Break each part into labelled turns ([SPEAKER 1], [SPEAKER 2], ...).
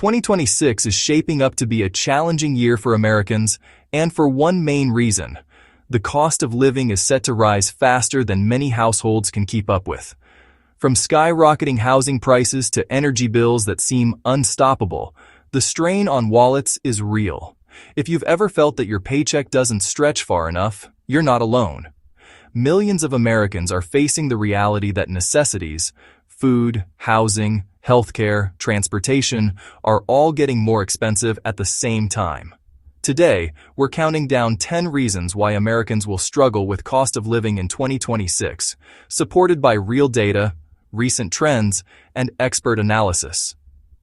[SPEAKER 1] 2026 is shaping up to be a challenging year for Americans, and for one main reason. The cost of living is set to rise faster than many households can keep up with. From skyrocketing housing prices to energy bills that seem unstoppable, the strain on wallets is real. If you've ever felt that your paycheck doesn't stretch far enough, you're not alone. Millions of Americans are facing the reality that necessities, food, housing, healthcare, transportation, are all getting more expensive at the same time. Today, we're counting down 10 reasons why Americans will struggle with cost of living in 2026, supported by real data, recent trends, and expert analysis.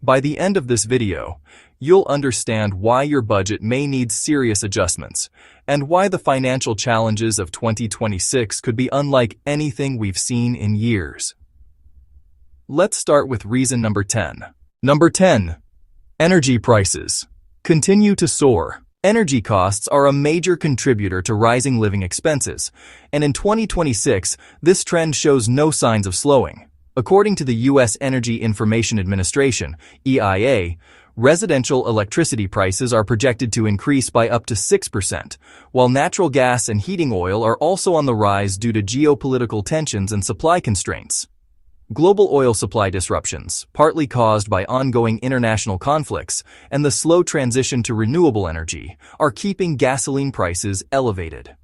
[SPEAKER 1] By the end of this video, you'll understand why your budget may need serious adjustments, and why the financial challenges of 2026 could be unlike anything we've seen in years. Let's start with reason number 10. Number 10. Energy prices continue to soar. Energy costs are a major contributor to rising living expenses, and in 2026, this trend shows no signs of slowing. According to the U.S. Energy Information Administration, EIA, residential electricity prices are projected to increase by up to 6%, while natural gas and heating oil are also on the rise due to geopolitical tensions and supply constraints. Global oil supply disruptions, partly caused by ongoing international conflicts and the slow transition to renewable energy, are keeping gasoline prices elevated.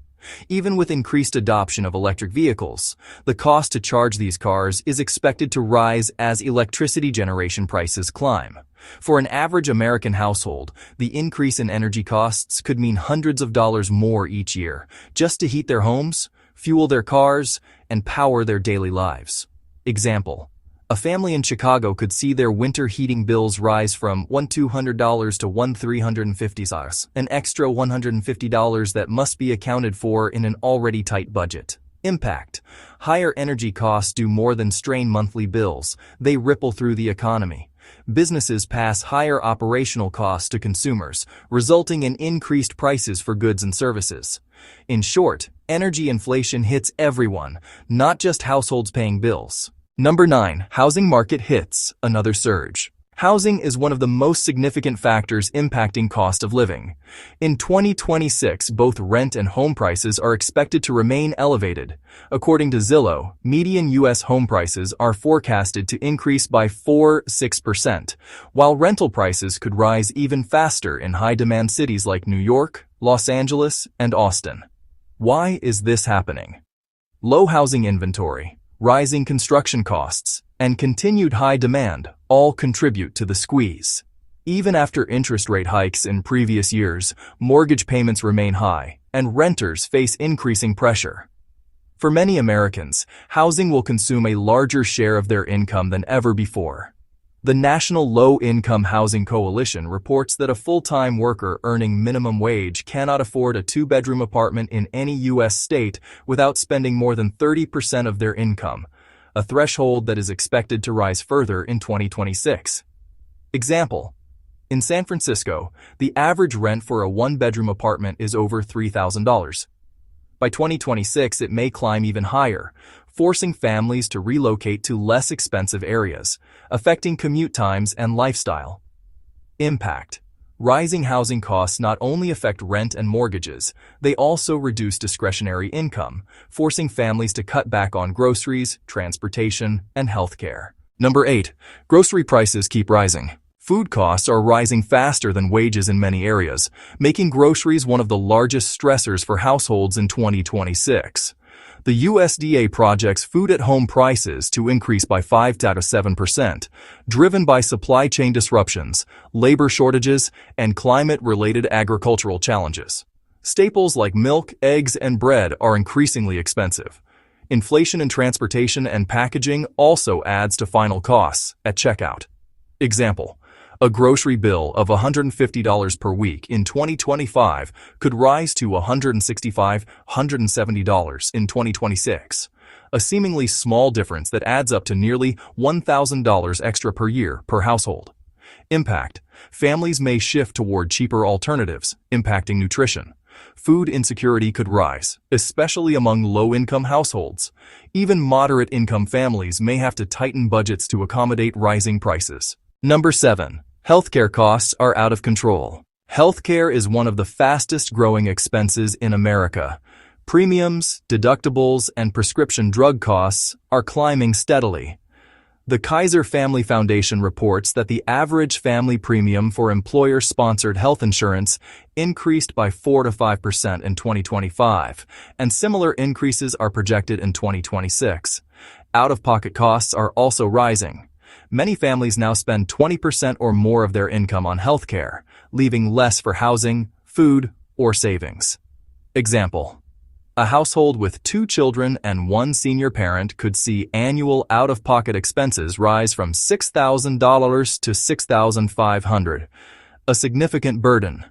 [SPEAKER 1] Even with increased adoption of electric vehicles, the cost to charge these cars is expected to rise as electricity generation prices climb. For an average American household, the increase in energy costs could mean hundreds of dollars more each year, just to heat their homes, fuel their cars, and power their daily lives. Example: a family in Chicago could see their winter heating bills rise from $1,200 to $1,350, an extra $150 that must be accounted for in an already tight budget. Impact: higher energy costs do more than strain monthly bills, they ripple through the economy. Businesses pass higher operational costs to consumers, resulting in increased prices for goods and services. In short, energy inflation hits everyone, not just households paying bills. Number 9. Housing market hits another surge. Housing is one of the most significant factors impacting cost of living. In 2026, both rent and home prices are expected to remain elevated. According to Zillow, median U.S. home prices are forecasted to increase by 4–6%, while rental prices could rise even faster in high-demand cities like New York, Los Angeles, and Austin. Why is this happening? Low housing inventory, rising construction costs, and continued high demand all contribute to the squeeze. Even after interest rate hikes in previous years, mortgage payments remain high, and renters face increasing pressure. For many Americans, housing will consume a larger share of their income than ever before. The National Low-Income Housing Coalition reports that a full-time worker earning minimum wage cannot afford a two-bedroom apartment in any U.S. state without spending more than 30% of their income, a threshold that is expected to rise further in 2026. Example: in San Francisco, the average rent for a one-bedroom apartment is over $3,000. By 2026, it may climb even higher, forcing families to relocate to less expensive areas, affecting commute times and lifestyle. Impact: rising housing costs not only affect rent and mortgages, they also reduce discretionary income, forcing families to cut back on groceries, transportation, and healthcare. Number 8. Grocery prices keep rising. Food costs are rising faster than wages in many areas, making groceries one of the largest stressors for households in 2026. The USDA projects food-at-home prices to increase by 5–7%, driven by supply chain disruptions, labor shortages, and climate-related agricultural challenges. Staples like milk, eggs, and bread are increasingly expensive. Inflation in transportation and packaging also adds to final costs at checkout. Example: a grocery bill of $150 per week in 2025 could rise to $165–170 in 2026, a seemingly small difference that adds up to nearly $1,000 extra per year per household. Impact: families may shift toward cheaper alternatives, impacting nutrition. Food insecurity could rise, especially among low-income households. Even moderate-income families may have to tighten budgets to accommodate rising prices. Number 7. Healthcare costs are out of control. Healthcare is one of the fastest growing expenses in America. Premiums, deductibles, and prescription drug costs are climbing steadily. The Kaiser Family Foundation reports that the average family premium for employer-sponsored health insurance increased by 4 to 5% in 2025, and similar increases are projected in 2026. Out-of-pocket costs are also rising. Many families now spend 20% or more of their income on healthcare, leaving less for housing, food, or savings. Example: a household with 2 children and 1 senior parent could see annual out-of-pocket expenses rise from $6,000 to $6,500, a significant burden.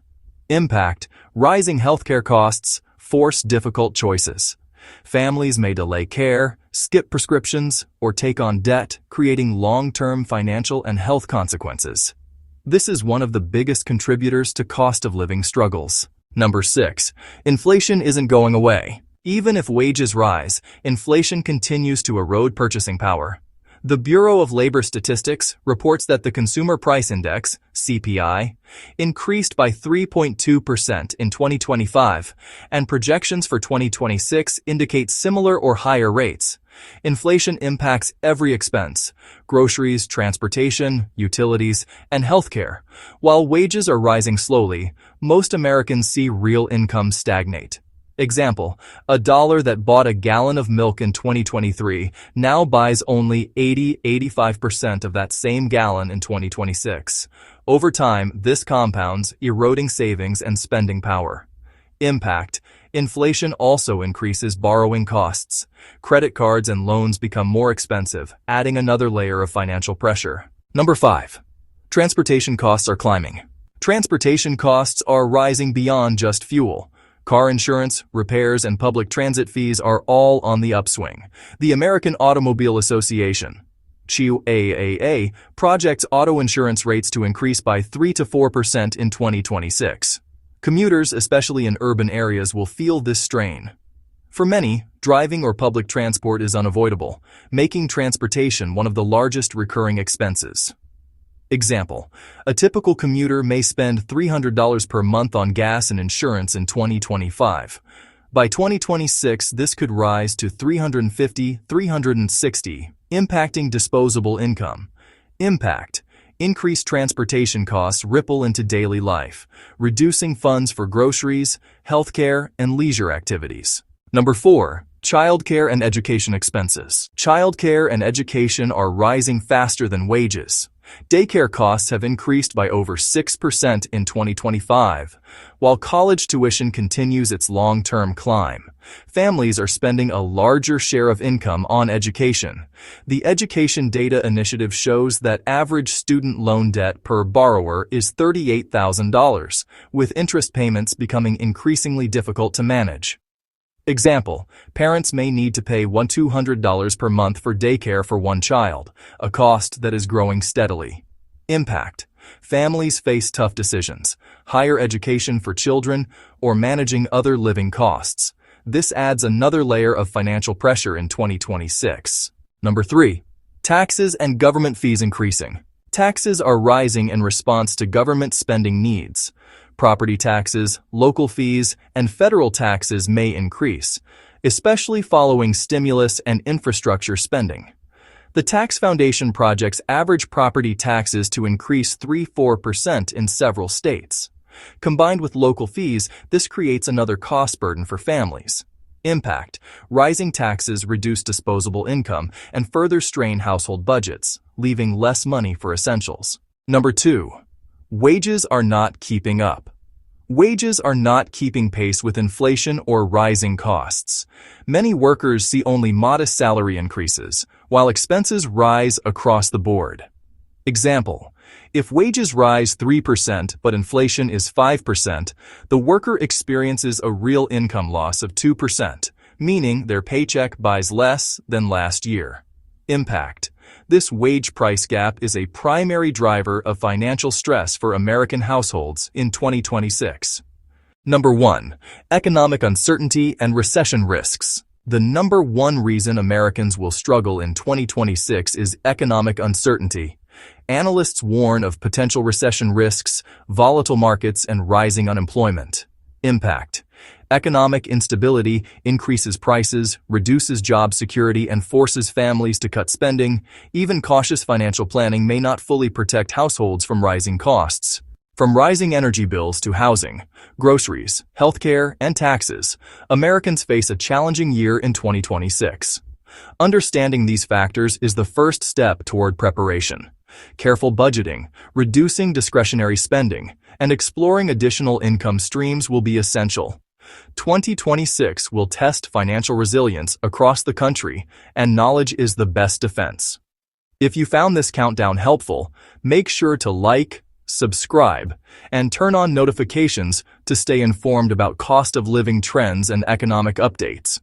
[SPEAKER 1] Impact: rising healthcare costs force difficult choices. Families may delay care, skip prescriptions, or take on debt, creating long-term financial and health consequences. This is one of the biggest contributors to cost of living struggles. Number 6. Inflation isn't going away. Even if wages rise, inflation continues to erode purchasing power. The Bureau of Labor Statistics reports that the Consumer Price Index, CPI, increased by 3.2% in 2025, and projections for 2026 indicate similar or higher rates. Inflation impacts every expense: groceries, transportation, utilities, and healthcare. While wages are rising slowly, most Americans see real income stagnate. Example: a dollar that bought a gallon of milk in 2023 now buys only 85% of that same gallon in 2026. Over time, this compounds, eroding savings and spending power. Impact: inflation also increases borrowing costs. Credit cards and loans become more expensive, adding another layer of financial pressure. Number 5. Transportation costs are climbing. Transportation costs are rising beyond just fuel. Car insurance, repairs, and public transit fees are all on the upswing. The American Automobile Association, CHIAAA, projects auto insurance rates to increase by 3 to 4% in 2026. Commuters, especially in urban areas, will feel this strain. For many, driving or public transport is unavoidable, making transportation one of the largest recurring expenses. Example: a typical commuter may spend $300 per month on gas and insurance in 2025. By 2026, this could rise to $350, $360, impacting disposable income. Impact: increased transportation costs ripple into daily life, reducing funds for groceries, healthcare, and leisure activities. Number 4. Childcare and education expenses. Childcare and education are rising faster than wages. Daycare costs have increased by over 6% in 2025. While college tuition continues its long-term climb, families are spending a larger share of income on education. The Education Data Initiative shows that average student loan debt per borrower is $38,000, with interest payments becoming increasingly difficult to manage. Example: parents may need to pay $200 per month for daycare for one child, a cost that is growing steadily. Impact: families face tough decisions: higher education for children or managing other living costs. This adds another layer of financial pressure in 2026. Number 3. Taxes and government fees increasing. Taxes are rising in response to government spending needs. Property taxes, local fees, and federal taxes may increase, especially following stimulus and infrastructure spending. The Tax Foundation projects average property taxes to increase 3–4% in several states. Combined with local fees, this creates another cost burden for families. Impact: rising taxes reduce disposable income and further strain household budgets, leaving less money for essentials. Number 2. Wages are not keeping up. Wages are not keeping pace with inflation or rising costs. Many workers see only modest salary increases, while expenses rise across the board. Example: if wages rise 3% but inflation is 5%, the worker experiences a real income loss of 2%, meaning their paycheck buys less than last year. Impact: this wage-price gap is a primary driver of financial stress for American households in 2026. Number 1. Economic uncertainty and recession risks. The number one reason Americans will struggle in 2026 is economic uncertainty. Analysts warn of potential recession risks, volatile markets, and rising unemployment. Impact: economic instability increases prices, reduces job security, and forces families to cut spending. Even cautious financial planning may not fully protect households from rising costs. From rising energy bills to housing, groceries, healthcare, and taxes, Americans face a challenging year in 2026. Understanding these factors is the first step toward preparation. Careful budgeting, reducing discretionary spending, and exploring additional income streams will be essential. 2026 will test financial resilience across the country, and knowledge is the best defense. If you found this countdown helpful, make sure to like, subscribe, and turn on notifications to stay informed about cost of living trends and economic updates.